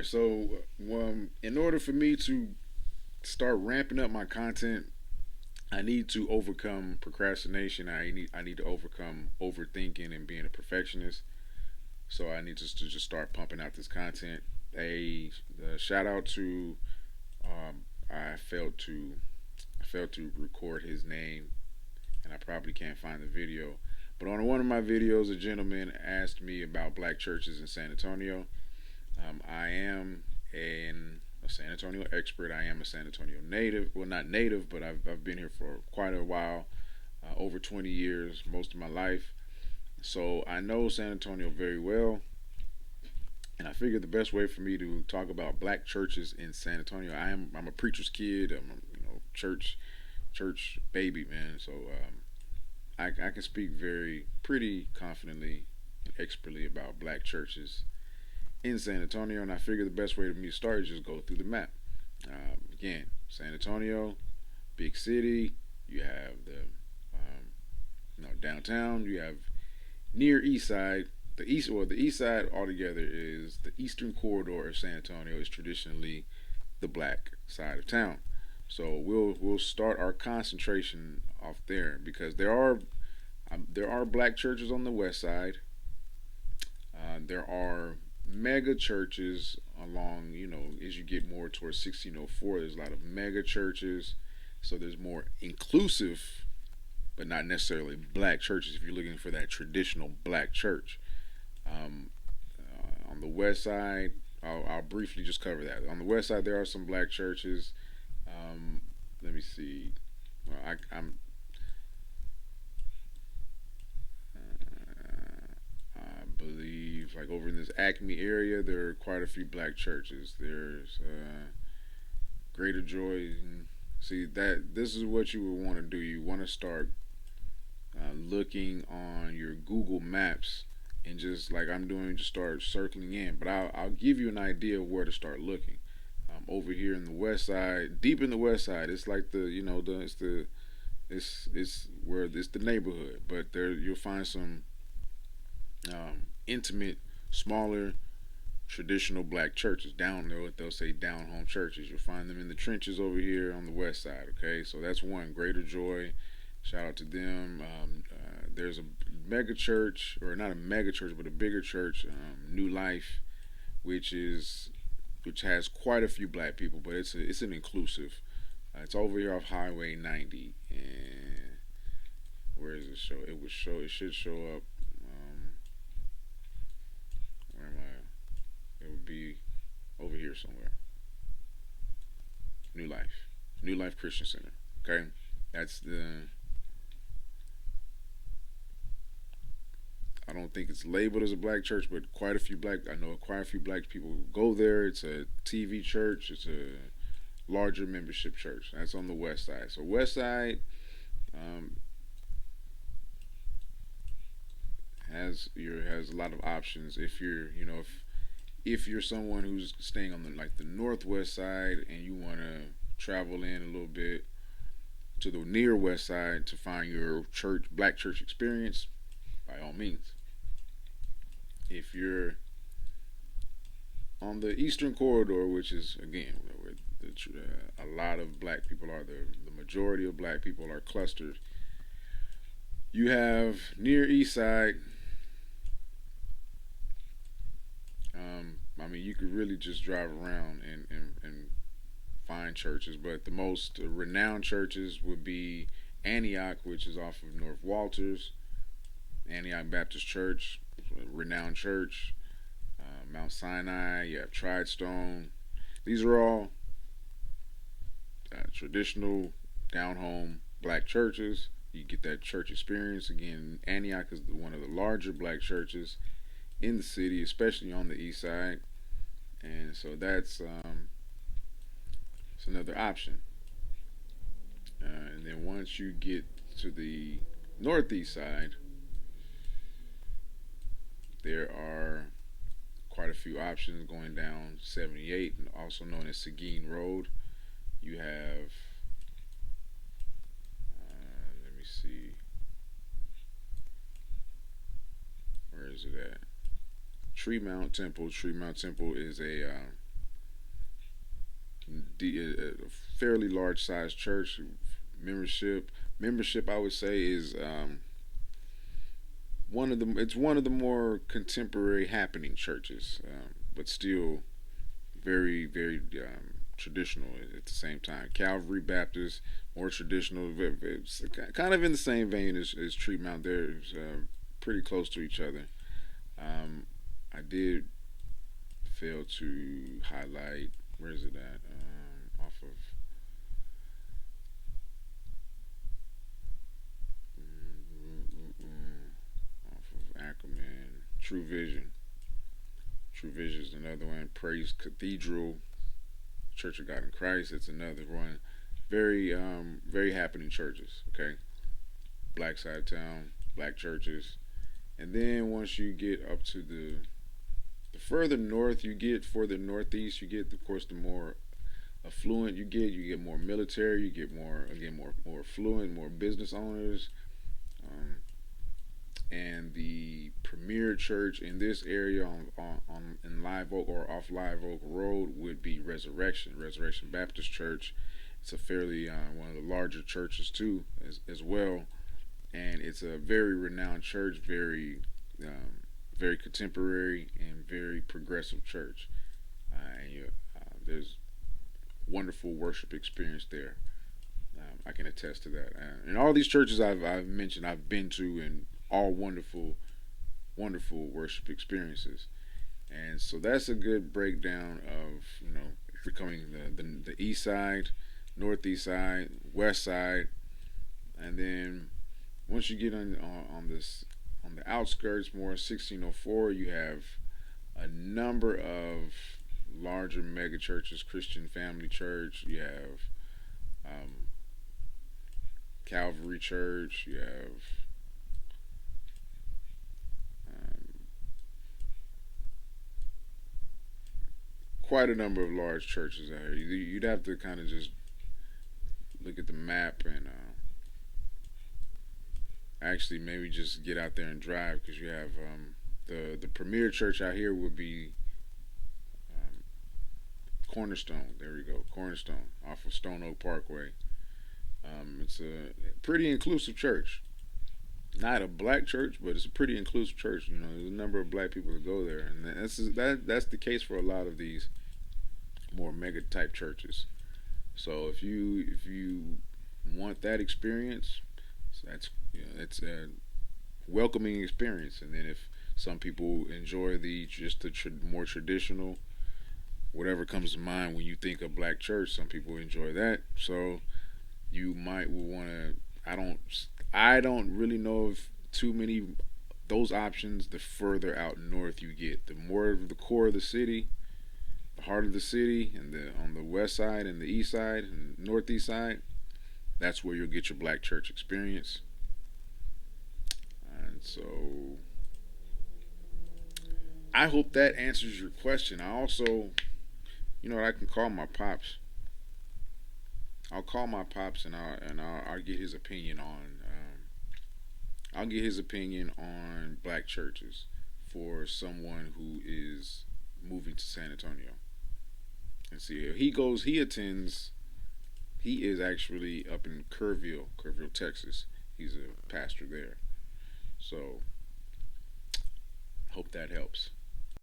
right, so in order for me to start ramping up my content, I need to overcome procrastination. I need to overcome overthinking and being a perfectionist. So I need to just start pumping out this content. A shout out to I failed to record his name, and I probably can't find the video. But on one of my videos, a gentleman asked me about black churches in San Antonio. I am a San Antonio expert. I am a San Antonio native. Well, not native, but I've been here for quite a while, over 20 years, most of my life. So I know San Antonio very well. And I figured the best way for me to talk about black churches in San Antonio, I'm a preacher's kid. I'm a, church baby, man. So I can speak very pretty confidently and expertly about black churches in San Antonio, and I figured the best way for me to start is just go through the map. Again, San Antonio, big city. You have the downtown. You have near East Side. The East Side altogether is the eastern corridor of San Antonio. Is traditionally the black side of town. So we'll start our concentration off there because there are black churches on the west side. There are mega churches along, as you get more towards 1604, there's a lot of mega churches. So there's more inclusive, but not necessarily black churches if you're looking for that traditional black church. On the west side, I'll briefly just cover that. On the west side, there are some black churches. Let me see. Well, I believe, like over in this Acme area, there are quite a few black churches. There's Greater Joy. See that this is what you would want to do. You want to start looking on your Google Maps and just like I'm doing, just start circling in. But I'll give you an idea of where to start looking. Over here in the west side, deep in the west side, it's like it's where it's the neighborhood. But there you'll find some intimate, smaller, traditional black churches. Down there, what they'll say down home churches. You'll find them in the trenches over here on the west side. Okay, so that's one. Greater Joy. Shout out to them. There's a mega church, or not a mega church, but a bigger church, New Life, which is which has quite a few black people, but it's an inclusive. It's over here off Highway 90, and where does it show? It should show up. Where am I? It would be over here somewhere. New Life, New Life Christian Center. Okay, that's the. I don't think it's labeled as a black church, but quite a few black. I know quite a few black people who go there. It's a TV church. It's a larger membership church. That's on the west side. So west side um, has a lot of options. If you're if you're someone who's staying on the northwest side and you want to travel in a little bit to the near west side to find your black church experience, by all means. If you're on the eastern corridor, which is again where a lot of black people are, the majority of black people are clustered. You have near east side. I mean, you could really just drive around and find churches, but the most renowned churches would be Antioch, which is off of North Walters. Antioch Baptist Church, renowned church. Mount Sinai, you have Tridestone. These are all traditional down home black churches. You get that church experience. Again, Antioch is one of the larger black churches in the city, especially on the east side. And so that's another option. And then once you get to the northeast side, there are quite a few options going down 78, also known as Seguin Road. You have, let me see, where is it at? Tree Mount Temple. Tree Mount Temple is a A fairly large sized church. Membership, I would say, is one of the more contemporary happening churches, but still very traditional at the same time. Calvary Baptist, more traditional. It's kind of in the same vein as Treatmount. They're pretty close to each other. Um, I did fail to highlight, where is it at? Off of Ackerman. True Vision is another one. Praise Cathedral, Church of God in Christ. It's another one. Very happening churches. Okay, black side of town, black churches, and then once you get up to the further north you get, for the northeast, you get, of course, the more affluent you get more military, you get more, again, more affluent, more business owners. Um, and the premier church in this area on in Live Oak or off Live Oak Road would be Resurrection Baptist Church. It's a fairly one of the larger churches too, as well, and it's a very renowned church, very contemporary and very progressive church. There's wonderful worship experience there. I can attest to that. And all these churches I've mentioned, I've been to, and all wonderful worship experiences. And so that's a good breakdown of, becoming the east side, northeast side, west side, and then once you get on this on the outskirts, more 1604, you have a number of larger mega churches, Christian Family Church. You have um, Calvary Church. You have um, quite a number of large churches out here. You'd have to kind of just look at the map and actually maybe just get out there and drive, because you have the premier church out here would be um, Cornerstone. There we go, Cornerstone, off of Stone Oak Parkway. It's a pretty inclusive church. Not a black church, but it's a pretty inclusive church. There's a number of black people that go there, and that's the case for a lot of these more mega type churches. So if you want that experience, that's it's a welcoming experience. And then if some people enjoy the more traditional, whatever comes to mind when you think of black church, some people enjoy that. So you might want to. I don't really know of too many those options. The further out north you get, the more of the core of the city, the heart of the city, and the on the west side and the east side and northeast side, that's where you'll get your black church experience. And so I hope that answers your question. I also, I can call my pops. I'll call my pops, and I'll get his opinion on black churches for someone who is moving to San Antonio. And see, he attends. He is actually up in Kerrville, Texas. He's a pastor there. So hope that helps.